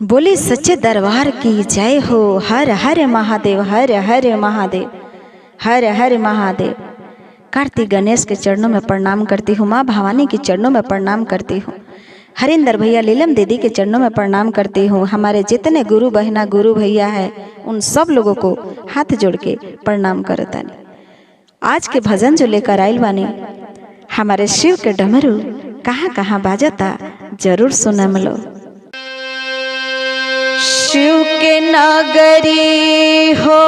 बोले सच्चे दरबार की जय हो। हर हर महादेव, हर हर महादेव, हर हर महादेव। कार्तिक गणेश के चरणों में प्रणाम करती हूँ, माँ भवानी के चरणों में प्रणाम करती हूँ, हरिंदर भैया लीलम दीदी के चरणों में प्रणाम करती हूँ। हमारे जितने गुरु बहना गुरु भैया है उन सब लोगों को हाथ जोड़ के प्रणाम करता। आज के भजन जो लेकर आइल बानी, हमारे शिव के डमरू कहाँ कहाँ बाजता जरूर सुना मिलो। शिव के नगरी हो,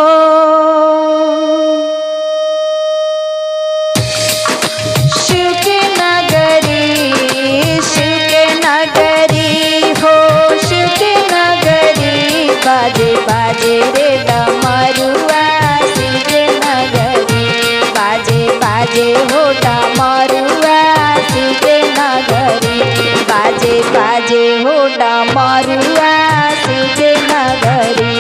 शिव के नगरी, शिव के नगरी हो, शिव के नगरी। बाजे बाजे रे डमरुआ शिव के नगरी, बाजे बाजे हो डमरुआ शिव के नगरी, बाजे बाजे हो डमरुआ शिव के नगरी।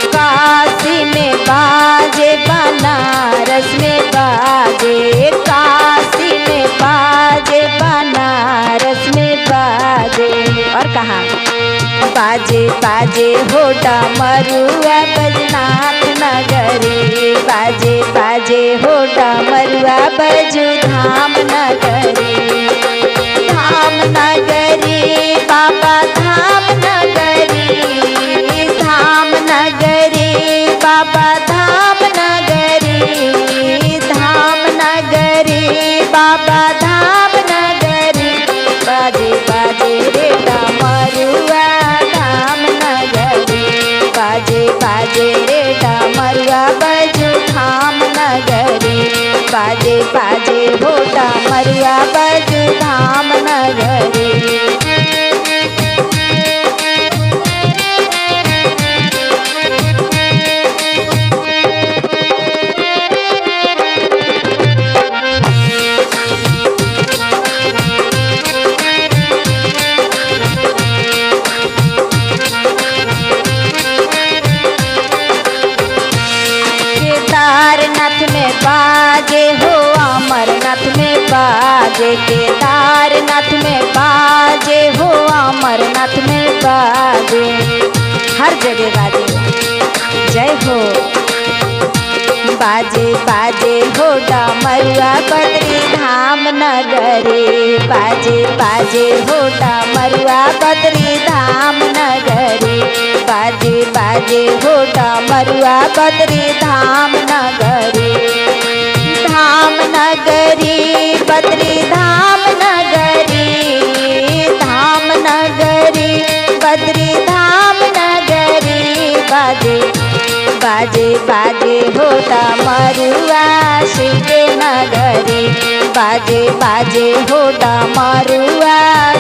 काशी में बाजे, बनारस में बाजे, काशी में बाजे, बनारस में बाजे। और कहाँ बाजे बाजे हो डमरुआ बजनाथ नगरी, बाजे बाजे हो डमरुआ बजू धाम नगरी, धाम नगरी बाबा धाम नगरी, धाम नगरी बाबा धाम नगरी, धाम नगरी बाबा धाम नगरी। बाजे बाजे रे डमरुआ धाम नगरी, बाजे बाजे रे डमरुआ बजू धाम नगरी, बाजे बाजे हो डमरुआ बजू धाम नगरी। केदारनाथ में बाजे हो, अमरनाथ में बाजे, केदारनाथ में बाजे हो, अमरनाथ में बाजे, हर जगह बाजे जय हो। बाजे बाजे हो डमरुआ बद्री धाम नगरी, बाजे बाजे हो डमरुआ बद्री धाम नगरी, बाजे बाजे हो डमरुआ बद्री धाम नगरी, धाम नगरी बद्री धाम नगरी, धाम नगरी बद्री धाम नगरी। बाजे बाजे बाजे हो डमरुआ शिव के नगरी, बाजे बाजे हो डमरुआ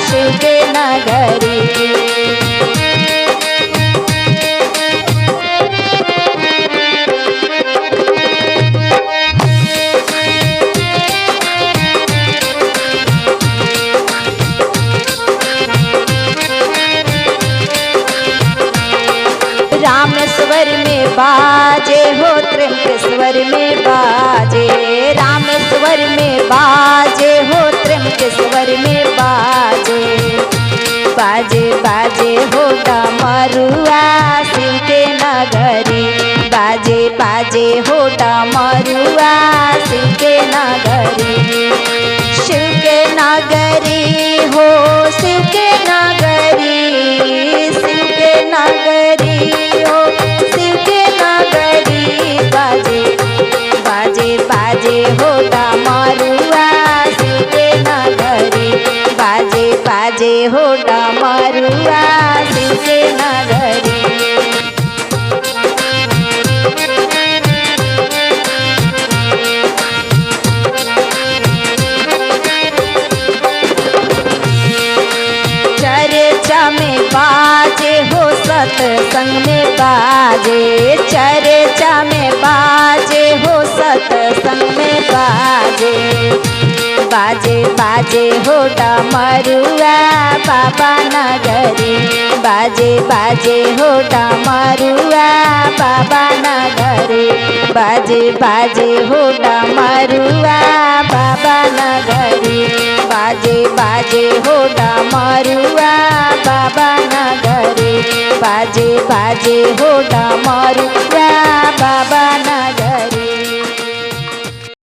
शिव के नगरी। रामेश्वर में बाजे हो, त्र्यंबकेश्वर में बाजे, रामेश्वर में बाजे हो, त्र्यंबकेश्वर में बाजे, बाजे बाजे हो डमरुआ शिव के नगरी, बाजे बाजे हो डमरुआ शिव के नगरी, शिव के नगरी हो, शिव के नगरी, शिव के नगरी हो, शिव के नगरी। बाजे बाजे बाजे हो डमरुआ शिव के नगरी, बाजे बाजे हो डमरुआ शिव के नगरी। चर्चा में बाजे हो, सत्संग में बाजे, चर्चा में बाजे हो, सत्संग में बाजे, बाजे बाजे हो डमरुआ बाबा नगरी, बाजे बाजे हो डमरुआ बाबा नगरी, बाजे बाजे हो डमरुआ बाबा नगरी, बाजे बाजे हो डमरुआ बाबा नगरी, बाजे बाजे हो डमरुआ बाबा नगरी।